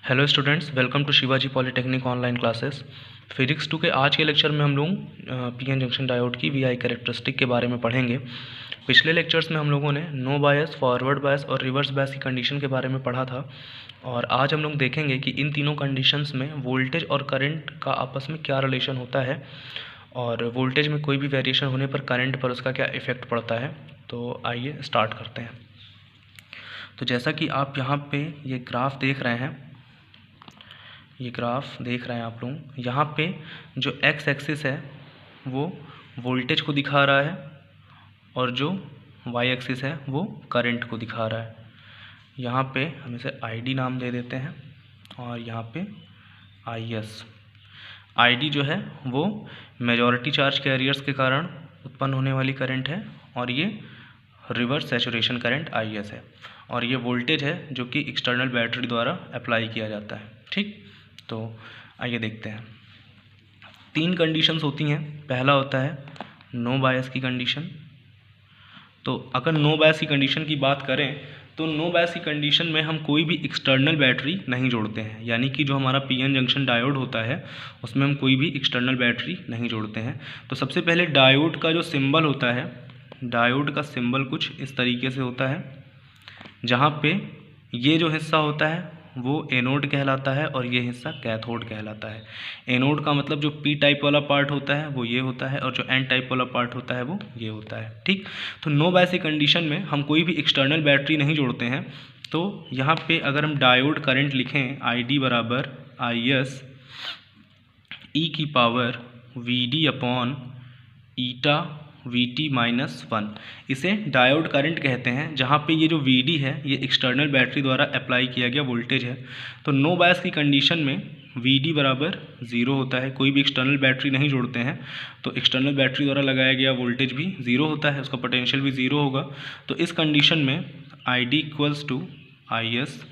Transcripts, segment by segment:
Hello students, welcome to Shivaji polytechnic online classes. Physics 2 के आज के लेक्चर में हम लोग पीएन जंक्शन डायोड की वीआई कैरेक्टरिस्टिक के बारे में पढ़ेंगे। पिछले लेक्चर्स में हम लोगों ने नो बायस, फॉरवर्ड बायस और रिवर्स बायस की कंडीशन के बारे में पढ़ा था और आज हम लोग देखेंगे कि इन तीनों कंडीशंस में वोल्टेज और करंट का आपस में क्या रिलेशन होता है और वोल्टेज में कोई भी वेरिएशन होने पर करंट पर उसका क्या इफ़ेक्ट पड़ता है। तो आइए स्टार्ट करते हैं। तो जैसा कि आप यहाँ पे ये ग्राफ देख रहे हैं, आप लोग यहाँ पे जो एक्स एक्सिस है वो वोल्टेज को दिखा रहा है और जो वाई एक्सिस है वो करंट को दिखा रहा है। यहाँ पे हम इसे आईडी नाम दे देते हैं और यहाँ पे आईएस। आईडी जो है वो मेजॉरिटी चार्ज कैरियर्स के कारण उत्पन्न होने वाली करंट है और ये रिवर्स सैचुरेशन करंट आईएस है और ये वोल्टेज है जो कि एक्सटर्नल बैटरी द्वारा अप्लाई किया जाता है। ठीक, तो आइए देखते हैं। 3 कंडीशंस होती हैं। पहला होता है नो बायस की कंडीशन। तो अगर नो बायस की कंडीशन की बात करें तो नो बायस की कंडीशन में हम कोई भी एक्सटर्नल बैटरी नहीं जोड़ते हैं, यानी कि जो हमारा पीएन जंक्शन डायोड होता है उसमें हम कोई भी एक्सटर्नल बैटरी नहीं जोड़ते हैं। तो सबसे पहले डायोड का जो सिंबल होता है, डायोड का सिंबल कुछ इस तरीके से होता है, जहाँ पे ये जो हिस्सा होता है वो एनोड कहलाता है और ये हिस्सा कैथोड कहलाता है। एनोड का मतलब जो पी टाइप वाला पार्ट होता है वो ये होता है और जो एन टाइप वाला पार्ट होता है वो ये होता है। ठीक, तो नो बायस की कंडीशन में हम कोई भी एक्सटर्नल बैटरी नहीं जोड़ते हैं। तो यहाँ पे अगर हम डायोड करंट लिखें आई डी बराबर आई एस ई की power V D upon eta Vt -1, इसे डायोड करंट कहते हैं, जहाँ पे ये जो Vd है ये एक्सटर्नल बैटरी द्वारा अप्लाई किया गया वोल्टेज है। तो नो बायस की कंडीशन में Vd बराबर 0 होता है, कोई भी एक्सटर्नल बैटरी नहीं जोड़ते हैं तो एक्सटर्नल बैटरी द्वारा लगाया गया वोल्टेज भी 0 होता है, उसका पोटेंशियल भी 0 होगा। तो इस कंडीशन में Id equals to I S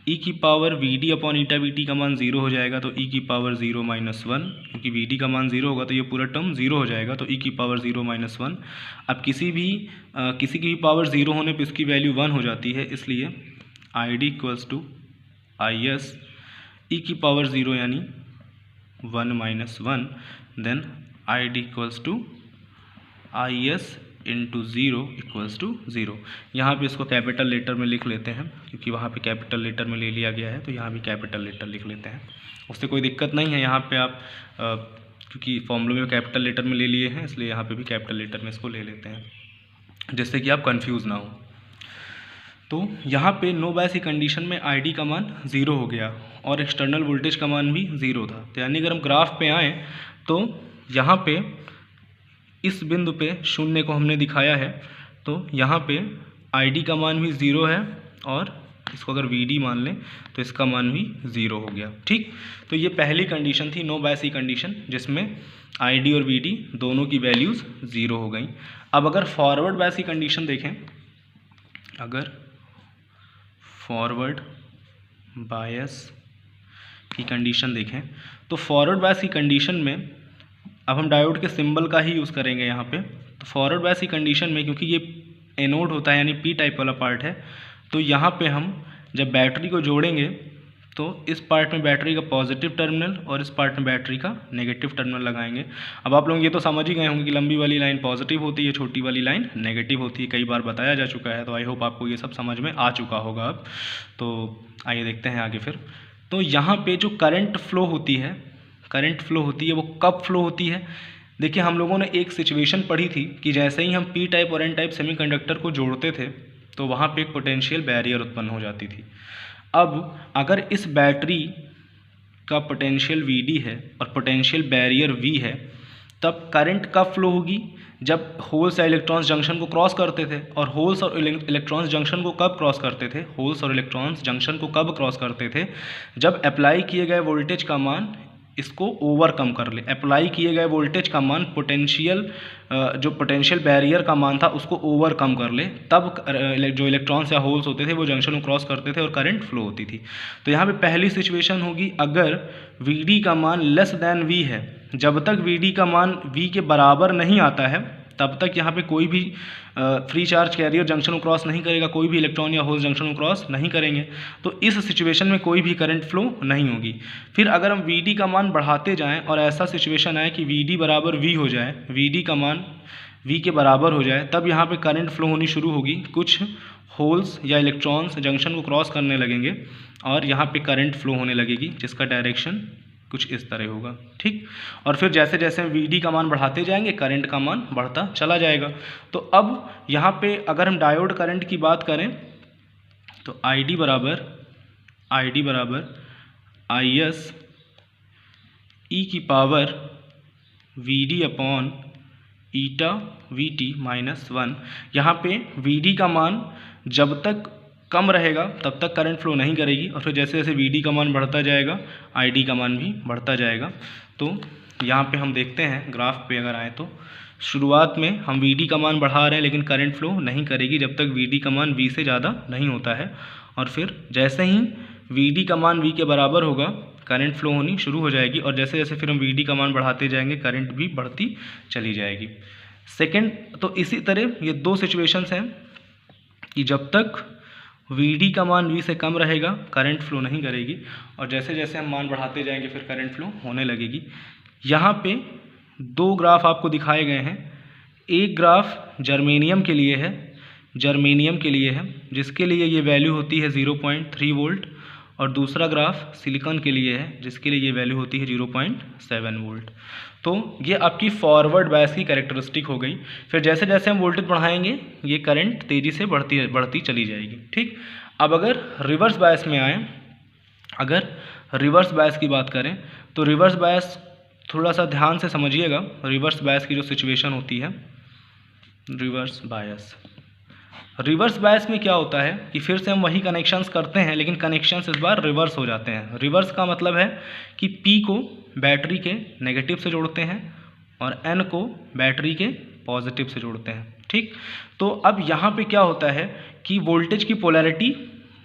E की power V D upon eta V T का मान 0 हो जाएगा, तो ई की पावर 0 -1, क्योंकि वी डी का मान 0 होगा तो ये पूरा टर्म 0 हो जाएगा, तो ई की पावर 0 -1। अब किसी की भी पावर 0 होने पे उसकी वैल्यू 1 हो जाती है, इसलिए I D equals to I S E की पावर 0 यानी 1 -1, then I D equals to I S into 0 equals to 0। यहाँ पे इसको कैपिटल लेटर में लिख लेते हैं, क्योंकि वहाँ पे कैपिटल लेटर में ले लिया गया है, तो यहाँ भी कैपिटल लेटर लिख लेते हैं। उससे कोई दिक्कत नहीं है, यहाँ पे आप क्योंकि फॉर्मूले में कैपिटल लेटर में ले लिए हैं इसलिए यहाँ पे भी कैपिटल लेटर में इसको ले लेते हैं, जिससे कि आप कन्फ्यूज़ ना हो। तो यहाँ पे नो बायस की कंडीशन में आई का मान 0 हो गया और एक्सटर्नल वोल्टेज का मान भी 0 था। तो यानी अगर हम ग्राफ पे आएँ तो यहाँ पे इस बिंदु पे 0 को हमने दिखाया है, तो यहाँ पे ID का मान भी 0 है और इसको अगर VD मान लें तो इसका मान भी 0 हो गया। ठीक, तो ये पहली कंडीशन थी नो बायस की कंडीशन, जिसमें ID और VD दोनों की वैल्यूज़ 0 हो गई। अब अगर फॉरवर्ड बायस की कंडीशन देखें, अगर फॉरवर्ड बायस की कंडीशन देखें तो फॉरवर्ड बायस की कंडीशन में अब हम डायोड के सिंबल का ही यूज़ करेंगे यहाँ पे। तो फॉरवर्ड बायस की कंडीशन में क्योंकि ये एनोड होता है यानी पी टाइप वाला पार्ट है, तो यहाँ पे हम जब बैटरी को जोड़ेंगे तो इस पार्ट में बैटरी का पॉजिटिव टर्मिनल और इस पार्ट में बैटरी का नेगेटिव टर्मिनल लगाएंगे। अब आप लोग ये तो समझ ही गए होंगे कि लंबी वाली लाइन पॉजिटिव होती है, छोटी वाली लाइन नेगेटिव होती है, कई बार बताया जा चुका है, तो आई होप आपको ये सब समझ में आ चुका होगा अब। तो आइए देखते हैं आगे फिर। तो यहाँ पर जो करंट फ्लो होती है वो कब फ्लो होती है? देखिए, हम लोगों ने एक सिचुएशन पढ़ी थी कि जैसे ही हम पी टाइप और एन टाइप सेमीकंडक्टर को जोड़ते थे तो वहाँ पे एक पोटेंशियल बैरियर उत्पन्न हो जाती थी। अब अगर इस बैटरी का पोटेंशियल Vd है और पोटेंशियल बैरियर V है, तब करंट कब फ्लो होगी? जब होल्स या इलेक्ट्रॉन्स जंक्शन को क्रॉस करते थे। और होल्स और इलेक्ट्रॉन्स जंक्शन को कब क्रॉस करते थे? होल्स और इलेक्ट्रॉन्स जंक्शन को कब क्रॉस करते थे? जब अप्लाई किए गए वोल्टेज का मान इसको ओवरकम कर ले। अप्लाई किए गए वोल्टेज का मान जो पोटेंशियल बैरियर का मान था उसको ओवरकम कर ले, तब जो इलेक्ट्रॉन्स या होल्स होते थे वो जंक्शन को क्रॉस करते थे और करंट फ्लो होती थी। तो यहाँ पे पहली सिचुएशन होगी अगर Vd का मान लेस देन V है। जब तक Vd का मान V के बराबर नहीं आता है तब तक यहाँ पे कोई भी फ्री चार्ज कैरियर जंक्शन को क्रॉस नहीं करेगा, कोई भी इलेक्ट्रॉन या होल जंक्शन को क्रॉस नहीं करेंगे, तो इस सिचुएशन में कोई भी करंट फ्लो नहीं होगी। फिर अगर हम Vd का मान बढ़ाते जाएं और ऐसा सिचुएशन आए कि Vd बराबर V हो जाए, Vd का मान V के बराबर हो जाए, तब यहाँ पे करंट फ्लो होनी शुरू होगी। कुछ होल्स या इलेक्ट्रॉन्स जंक्शन को क्रॉस करने लगेंगे और यहाँ पे करंट फ्लो होने लगेगी, जिसका डायरेक्शन कुछ इस तरह होगा, ठीक। और फिर जैसे जैसे हम Vd का मान बढ़ाते जाएंगे, करंट का मान बढ़ता चला जाएगा। तो अब यहाँ पे अगर हम डायोड करंट की बात करें तो ID बराबर IS e की power Vd upon eta Vt minus 1। यहाँ पे Vd का मान जब तक कम रहेगा तब तक करंट फ्लो नहीं करेगी, और फिर जैसे जैसे Vd का मान बढ़ता जाएगा ID का मान भी बढ़ता जाएगा। तो यहाँ पे हम देखते हैं ग्राफ पे अगर आए तो शुरुआत में हम Vd का मान बढ़ा रहे हैं लेकिन करंट फ्लो नहीं करेगी जब तक Vd का मान V से ज़्यादा नहीं होता है, और फिर जैसे ही Vd का मान V के बराबर होगा करंट फ्लो होनी शुरू हो जाएगी, और जैसे जैसे फिर हम Vd का मान बढ़ाते जाएंगे करंट भी बढ़ती चली जाएगी। सेकेंड, तो इसी तरह ये दो सिचुएशंस हैं कि जब तक Vd का मान V से कम रहेगा करंट फ्लो नहीं करेगी, और जैसे जैसे हम मान बढ़ाते जाएंगे फिर करंट फ्लो होने लगेगी। यहाँ पे दो ग्राफ आपको दिखाए गए हैं। एक ग्राफ जर्मेनियम के लिए है, जिसके लिए ये वैल्यू होती है 0.3 वोल्ट, और दूसरा ग्राफ सिलिकॉन के लिए है जिसके लिए ये वैल्यू होती है 0.7 वोल्ट। तो ये आपकी फॉरवर्ड बायस की कैरेक्टरिस्टिक हो गई। फिर जैसे जैसे हम वोल्टेज बढ़ाएंगे ये करंट तेज़ी से बढ़ती चली जाएगी, ठीक। अब अगर रिवर्स बायस में आए, अगर रिवर्स बायस की बात करें तो रिवर्स बायस थोड़ा सा ध्यान से समझिएगा। रिवर्स बायस की जो सिचुएशन होती है, रिवर्स बायस में क्या होता है कि फिर से हम वही कनेक्शंस करते हैं लेकिन कनेक्शंस इस बार रिवर्स हो जाते हैं। रिवर्स का मतलब है कि P को बैटरी के नेगेटिव से जोड़ते हैं और N को बैटरी के पॉजिटिव से जोड़ते हैं, ठीक। तो अब यहाँ पे क्या होता है कि वोल्टेज की पोलैरिटी,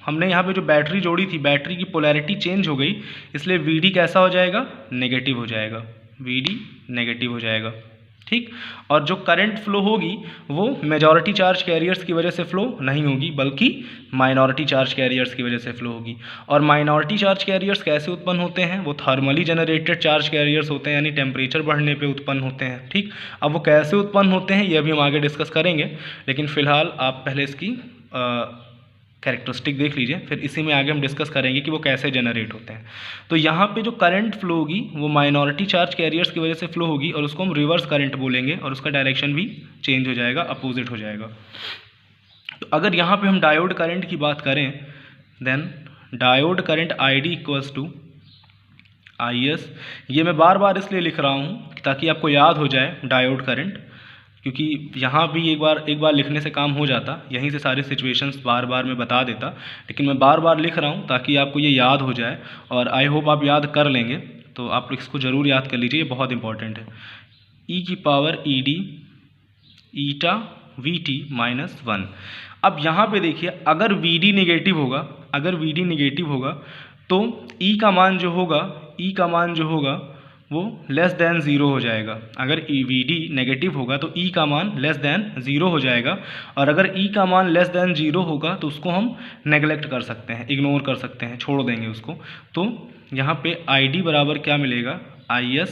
हमने यहाँ पे जो बैटरी जोड़ी थी बैटरी की पोलैरिटी चेंज हो गई, इसलिए Vd कैसा हो जाएगा, नेगेटिव हो जाएगा, Vd नेगेटिव हो जाएगा, ठीक। और जो करंट फ्लो होगी वो मेजॉरिटी चार्ज कैरियर्स की वजह से फ्लो नहीं होगी बल्कि माइनॉरिटी चार्ज कैरियर्स की वजह से फ्लो होगी। और माइनॉरिटी चार्ज कैरियर्स कैसे उत्पन्न होते हैं, वो थर्मली जनरेटेड चार्ज कैरियर्स होते हैं, यानी टेम्परेचर बढ़ने पे उत्पन्न होते हैं, ठीक। अब वो कैसे उत्पन्न होते हैं ये अभी हम आगे डिस्कस करेंगे, लेकिन फ़िलहाल आप पहले इसकी कैरेक्टरिस्टिक देख लीजिए, फिर इसी में आगे हम डिस्कस करेंगे कि वो कैसे जनरेट होते हैं। तो यहाँ पे जो करंट फ्लो होगी वो माइनॉरिटी चार्ज कैरियर्स की वजह से फ्लो होगी और उसको हम रिवर्स करंट बोलेंगे, और उसका डायरेक्शन भी चेंज हो जाएगा, अपोजिट हो जाएगा। तो अगर यहाँ पे हम डायोड करंट की बात करें, then diode current ID equals to IS। ये मैं बार बार इसलिए लिख रहा हूँ ताकि आपको याद हो जाए डायोड करंट, क्योंकि यहाँ भी एक बार लिखने से काम हो जाता, यहीं से सारी सिचुएशंस बार बार मैं बता देता, लेकिन मैं बार बार लिख रहा हूँ ताकि आपको ये याद हो जाए, और आई होप आप याद कर लेंगे। तो आप इसको ज़रूर याद कर लीजिए, ये बहुत इंपॉर्टेंट है। E की पावर ED ईटा Vt माइनस 1। अब यहाँ पे देखिए, अगर Vd नेगेटिव होगा तो E का मान जो होगा वो लेस दैन ज़ीरो हो जाएगा। अगर Vd नेगेटिव होगा तो E का मान लेस दैन ज़ीरो हो जाएगा, और अगर E का मान लेस दैन ज़ीरो होगा तो उसको हम नेगलेक्ट कर सकते हैं, इग्नोर कर सकते हैं, छोड़ देंगे उसको। तो यहाँ पे ID बराबर क्या मिलेगा, IS।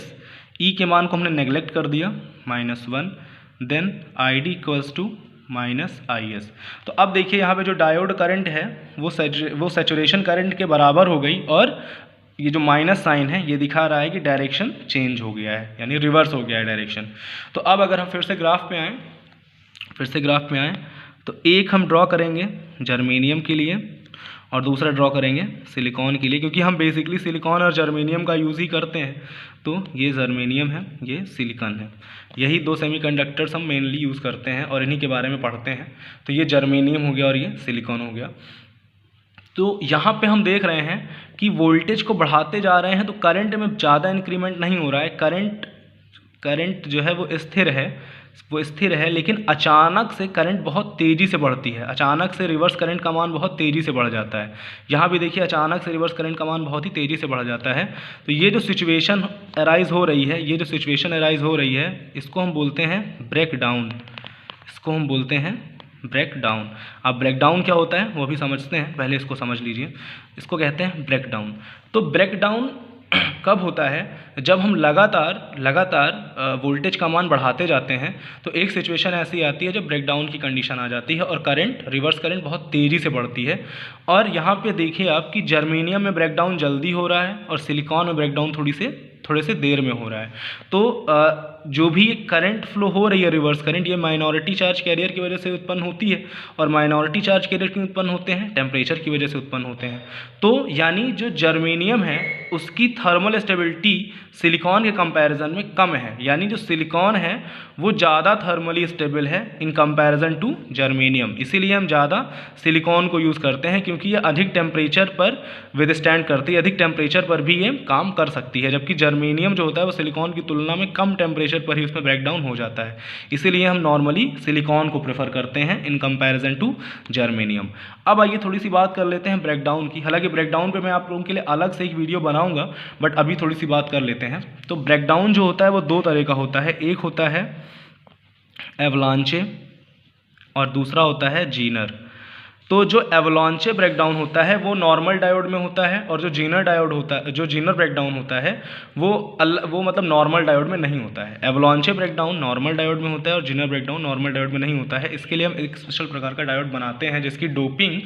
E के मान को हमने नेगलेक्ट कर दिया, -1, then ID equals to -IS। तो अब देखिए यहाँ पे जो डायोड करंट है वो सैचुरेशन करंट के बराबर हो गई, और ये जो माइनस साइन है ये दिखा रहा है कि डायरेक्शन चेंज हो गया है, यानी रिवर्स हो गया है डायरेक्शन। तो अब अगर हम फिर से ग्राफ पे आएँ तो एक हम ड्रॉ करेंगे जर्मेनियम के लिए और दूसरा ड्रॉ करेंगे सिलिकॉन के लिए, क्योंकि हम बेसिकली सिलिकॉन और जर्मेनियम का यूज़ ही करते हैं। तो ये जर्मेनियम है, ये सिलिकॉन है, यही दो सेमीकंडक्टर्स हम मेनली यूज़ करते हैं और इन्हीं के बारे में पढ़ते हैं। तो ये जर्मेनियम हो गया और ये सिलिकॉन हो गया। तो यहाँ पे हम देख रहे हैं कि वोल्टेज को बढ़ाते जा रहे हैं तो करंट में ज़्यादा इंक्रीमेंट नहीं हो रहा है, करंट जो है वो स्थिर है, वो स्थिर है, लेकिन अचानक से करंट बहुत तेज़ी से बढ़ती है, अचानक से रिवर्स करंट का मान बहुत तेज़ी से बढ़ जाता है। यहाँ भी देखिए अचानक से रिवर्स करंट का मान बहुत ही तेज़ी से बढ़ जाता है। तो ये जो सिचुएशन अराइज़ हो रही है, ये जो सिचुएशन अराइज़ हो रही है, इसको हम बोलते हैं ब्रेक डाउन, इसको हम बोलते हैं ब्रेक डाउन। अब ब्रेक डाउन क्या होता है वो भी समझते हैं, पहले इसको समझ लीजिए। इसको कहते हैं ब्रेक डाउन। तो ब्रेक डाउन कब होता है? जब हम लगातार वोल्टेज का मान बढ़ाते जाते हैं, तो एक सिचुएशन ऐसी आती है जब ब्रेकडाउन की कंडीशन आ जाती है और करंट, रिवर्स करंट बहुत तेज़ी से बढ़ती है। और यहाँ पे देखिए आप कि जर्मेनियम में ब्रेकडाउन जल्दी हो रहा है और सिलिकॉन में ब्रेकडाउन थोड़े से देर में हो रहा है। तो जो भी करंट फ्लो हो रही है, रिवर्स करंट, ये माइनॉरिटी चार्ज कैरियर की वजह से उत्पन्न होती है। और माइनॉरिटी चार्ज कैरियर क्यों उत्पन्न होते हैं? टेम्परेचर की वजह से उत्पन्न होते हैं। तो यानी जो जर्मेनियम है उसकी थर्मल स्टेबिलिटी सिलिकॉन के कंपैरिजन में कम है, यानी जो सिलिकॉन है वो ज़्यादा थर्मली स्टेबल है इन कंपैरिजन टू जर्मेनियम। इसीलिए हम ज़्यादा सिलिकॉन को यूज़ करते हैं, क्योंकि ये अधिक टेम्परेचर पर विदस्टैंड करती है, अधिक टेम्परेचर पर भी ये काम कर सकती है। जबकि जर्मेनियम जो होता है वो सिलिकॉन की तुलना में कम टेम्परेचर पर ही उसमें ब्रेकडाउन हो जाता है। इसीलिए हम नॉर्मली सिलिकॉन को प्रेफर करते हैं इन कंपैरिजन टू जर्मेनियम। अब आइए थोड़ी सी बात कर लेते हैं ब्रेकडाउन की। हालांकि ब्रेकडाउन पे मैं आप लोगों के लिए अलग से एक वीडियो बनाऊंगा, बट अभी थोड़ी सी बात कर लेते हैं। तो ब्रेकडाउन जो होता है वो दो तरह का होता है, एक होता है एवलांचे और दूसरा होता है जीनर। तो जो एवलांचे ब्रेकडाउन होता है वो नॉर्मल डायोड में होता है, और जो जीनर डायोड होता है, जो जीनर ब्रेकडाउन होता है वो मतलब नॉर्मल डायोड में नहीं होता है। एवलांचे ब्रेकडाउन नॉर्मल डायोड में होता है और जीनर ब्रेकडाउन नॉर्मल डायोड में नहीं होता है। इसके लिए हम एक स्पेशल प्रकार का डायोड बनाते हैं जिसकी डोपिंग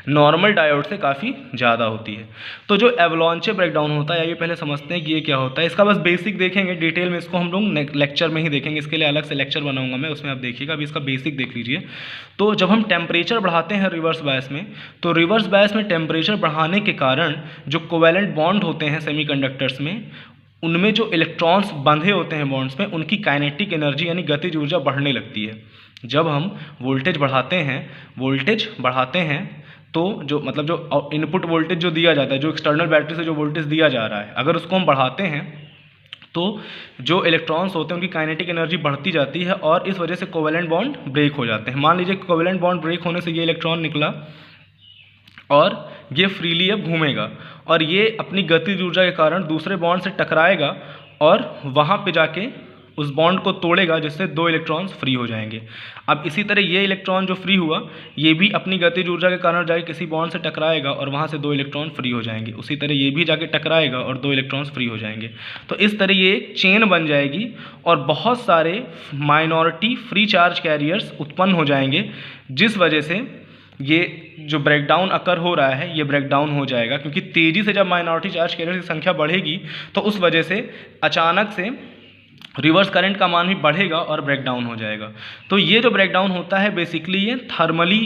नॉर्मल डायोड से काफ़ी ज़्यादा होती है। तो जो एवलांचे ब्रेकडाउन होता है, ये पहले समझते हैं कि ये क्या होता है। इसका बस बेसिक देखेंगे, डिटेल में इसको हम लोग लेक्चर में ही देखेंगे, इसके लिए अलग से लेक्चर बनाऊंगा मैं, उसमें आप देखिएगा। अभी इसका बेसिक देख लीजिए। तो जब हम टेम्परेचर बढ़ाते हैं रिवर्स बायस में, तो रिवर्स बायस में टेम्परेचर बढ़ाने के कारण जो कोवैलेंट बॉन्ड होते हैं सेमीकंडक्टर्स में, उनमें जो इलेक्ट्रॉन्स बंधे होते हैं बॉन्ड्स में, उनकी काइनेटिक एनर्जी यानी गतिज ऊर्जा बढ़ने लगती है। जब हम वोल्टेज बढ़ाते हैं तो जो मतलब जो इनपुट वोल्टेज जो दिया जाता है, जो एक्सटर्नल बैटरी से जो वोल्टेज दिया जा रहा है, अगर उसको हम बढ़ाते हैं तो जो इलेक्ट्रॉन्स होते हैं उनकी काइनेटिक एनर्जी बढ़ती जाती है और इस वजह से कोवैलेंट बॉन्ड ब्रेक हो जाते हैं। मान लीजिए कोवैलेंट बॉन्ड ब्रेक होने से ये इलेक्ट्रॉन निकला और ये फ्रीली अब घूमेगा और ये अपनी गतिज ऊर्जा के कारण दूसरे बॉन्ड से टकराएगा और वहाँ पे जाके उस बॉन्ड को तोड़ेगा, जिससे दो इलेक्ट्रॉन्स फ्री हो जाएंगे। अब इसी तरह ये इलेक्ट्रॉन जो फ्री हुआ, ये भी अपनी गतिज ऊर्जा के कारण जाके किसी बॉन्ड से टकराएगा और वहाँ से दो इलेक्ट्रॉन फ्री हो जाएंगे। उसी तरह ये भी जाके टकराएगा और दो इलेक्ट्रॉन्स फ्री हो जाएंगे। तो इस तरह ये एक चेन बन जाएगी और बहुत सारे माइनॉरिटी फ्री चार्ज कैरियर्स उत्पन्न हो जाएंगे, जिस वजह से ये जो ब्रेकडाउन अकर हो रहा है ये ब्रेकडाउन हो जाएगा। क्योंकि तेज़ी से जब माइनॉरिटी चार्ज कैरियर की संख्या बढ़ेगी तो उस वजह से अचानक से रिवर्स करंट का मान भी बढ़ेगा और ब्रेकडाउन हो जाएगा। तो ये जो ब्रेकडाउन होता है बेसिकली ये थर्मली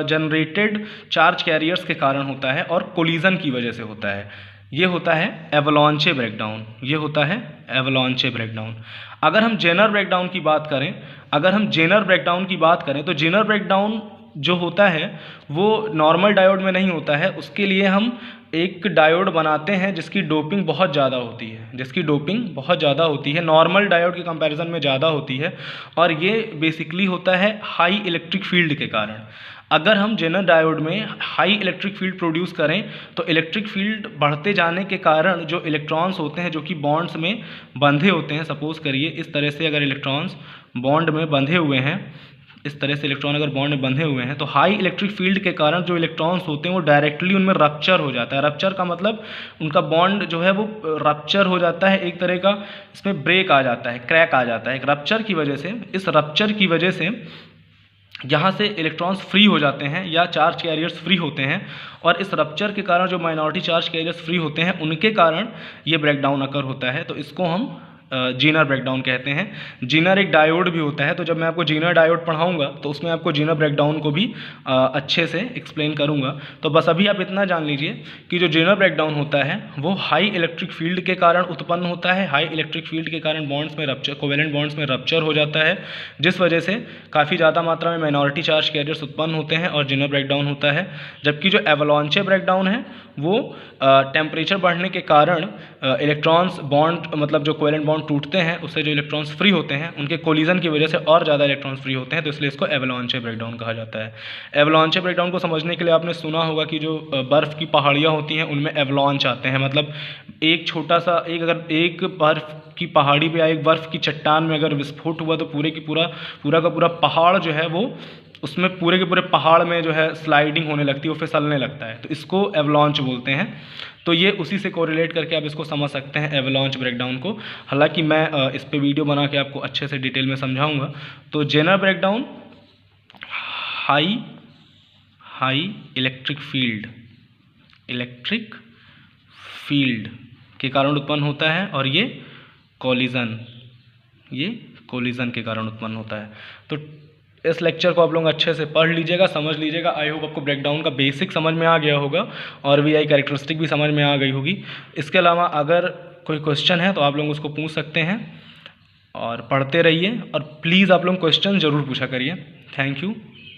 जनरेटेड चार्ज कैरियर्स के कारण होता है और कोलिजन की वजह से होता है। ये होता है एवलांचे ब्रेकडाउन, ये होता है एवलांचे ब्रेकडाउन। अगर हम जेनर ब्रेकडाउन की बात करें, तो जेनर ब्रेकडाउन जो होता है वो नॉर्मल डायोड में नहीं होता है। उसके लिए हम एक डायोड बनाते हैं जिसकी डोपिंग बहुत ज़्यादा होती है, नॉर्मल डायोड के कंपैरिजन में ज़्यादा होती है। और ये बेसिकली होता है हाई इलेक्ट्रिक फील्ड के कारण। अगर हम जेनर डायोड में हाई इलेक्ट्रिक फील्ड प्रोड्यूस करें तो इलेक्ट्रिक फील्ड बढ़ते जाने के कारण जो इलेक्ट्रॉन्स होते हैं जो कि बॉन्ड्स में बंधे होते हैं, सपोज करिए इस तरह से अगर इलेक्ट्रॉन्स बॉन्ड में बंधे हुए हैं, इस तरह से इलेक्ट्रॉन अगर बॉन्ड में बंधे हुए हैं, तो हाई इलेक्ट्रिक फील्ड के कारण जो इलेक्ट्रॉन्स होते हैं वो डायरेक्टली उनमें रप्चर हो जाता है। रप्चर का मतलब उनका बॉन्ड जो है वो रप्चर हो जाता है, एक तरह का इसमें ब्रेक आ जाता है, क्रैक आ जाता है। एक रप्चर की वजह से, इस रप्चर की वजह से यहाँ से इलेक्ट्रॉन्स फ्री हो जाते हैं या चार्ज कैरियर्स फ्री होते हैं, और इस रप्चर के कारण जो माइनॉरिटी चार्ज कैरियर्स फ्री होते हैं उनके कारण ये ब्रेकडाउन अकर होता है। तो इसको हम जीनर ब्रेकडाउन कहते हैं। जीनर एक डायोड भी होता है, तो जब मैं आपको जीनर डायोड पढ़ाऊंगा तो उसमें आपको जीनर ब्रेकडाउन को भी अच्छे से एक्सप्लेन करूंगा। तो बस अभी आप इतना जान लीजिए कि जो जीनर ब्रेकडाउन होता है वो हाई इलेक्ट्रिक फील्ड के कारण उत्पन्न होता है। हाई इलेक्ट्रिक फील्ड के कारण बॉन्ड्स में रप्चर, कोवेलेंट बॉन्ड्स में रप्चर हो जाता है, जिस वजह से काफ़ी ज़्यादा मात्रा में माइनॉरिटी चार्ज कैरियर्स उत्पन्न होते हैं और जीनर ब्रेकडाउन होता है। जबकि जो एवलांचे ब्रेकडाउन है वो टेम्परेचर बढ़ने के कारण इलेक्ट्रॉन्स बॉन्ड, मतलब जो कोवेलेंट बॉन्ड टूटते हैं उससे जो इलेक्ट्रॉन्स फ्री होते हैं उनके कोलिजन की वजह से और ज़्यादा इलेक्ट्रॉन्स फ्री होते हैं, तो इसलिए इसको एवलांचे ब्रेकडाउन कहा जाता है। एवलांचे ब्रेकडाउन को समझने के लिए आपने सुना होगा कि जो बर्फ़ की पहाड़ियाँ होती हैं उनमें एवलांच आते हैं, मतलब एक छोटा सा अगर एक बर्फ़ की पहाड़ी पे या एक बर्फ़ की चट्टान में अगर विस्फोट हुआ तो पूरा का पूरा पहाड़ जो है वो उसमें पूरे के पूरे पहाड़ में जो है स्लाइडिंग होने लगती है, वो फिसलने लगता है, तो इसको एवलांच बोलते हैं। तो ये उसी से कोरिलेट करके आप इसको समझ सकते हैं एवलांच ब्रेकडाउन को। हालांकि मैं इस पे वीडियो बना के आपको अच्छे से डिटेल में समझाऊंगा। तो Zener breakdown high electric field के कारण उत्पन्न होता है और ये कोलिजन के कारण उत्पन्न होता है। तो इस लेक्चर को आप लोग अच्छे से पढ़ लीजिएगा, समझ लीजिएगा। आई होप आपको ब्रेकडाउन का बेसिक समझ में आ गया होगा और वीआई कैरेक्टरिस्टिक भी समझ में आ गई होगी। इसके अलावा अगर कोई क्वेश्चन है तो आप लोग उसको पूछ सकते हैं और पढ़ते रहिए और प्लीज़ आप लोग क्वेश्चन ज़रूर पूछा करिए। Thank you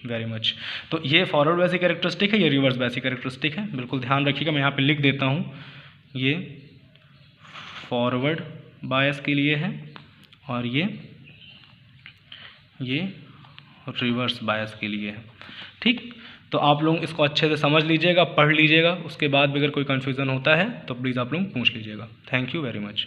very much. तो ये फॉरवर्ड बायस कैरेक्टरिस्टिक है, ये रिवर्स बायस कैरेक्टरिस्टिक है, बिल्कुल ध्यान रखिएगा। मैं यहाँ पे लिख देता हूँ, ये फॉरवर्ड बायस के लिए है और ये रिवर्स बायस के लिए है। ठीक, तो आप लोग इसको अच्छे से समझ लीजिएगा, पढ़ लीजिएगा। उसके बाद भी अगर कोई कन्फ्यूज़न होता है तो प्लीज़ आप लोग पूछ लीजिएगा। Thank you very much.